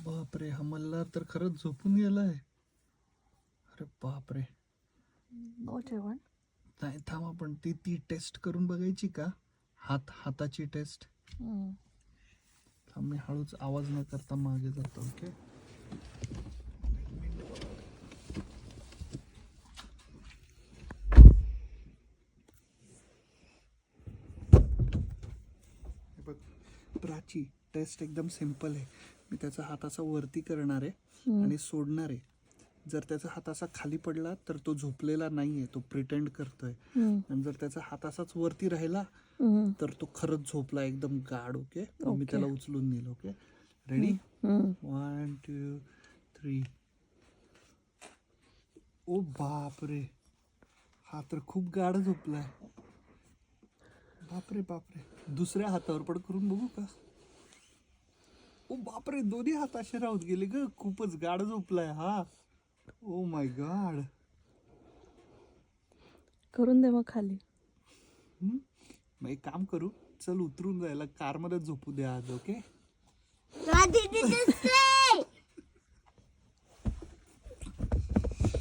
बापरे, हा मल्हार तर खरंच झोपून गेलाय. अरे बापरे. नो जेवण. नाही थांब, आपण ती टेस्ट करून बघायची का? हाताची टेस्ट. थांब, मी हळूच आवाज न करता मागे जातो. ओके. हे बघ, प्राची टेस्ट एकदम सिंपल आहे. मी त्याचा हात असा वरती करणार आहे आणि सोडणार आहे. जर त्याचा हात असा खाली पडला तर तो झोपलेला नाहीये, तो प्रिटेंड करतोय. आणि जर त्याचा हात असाच वरती राहिला तर तो खरंच झोपला एकदम गाढ. ओके. मी त्याला उचलून नेल. Okay, ready? 1 2 3. ओ बापरे, हा तर खूप गाढ झोपलाय. बापरे बापरे. दुसऱ्या हातावर पण करून बघू का? ओ बापरे, दोन्ही हात असे राहत गेले ग. खूपच गाढ झोपलाय हा. Oh my God. करून दे मग खाली. मग एक काम करू, चल उतरून जायला कारमध्ये झोपू दे आज. ओके.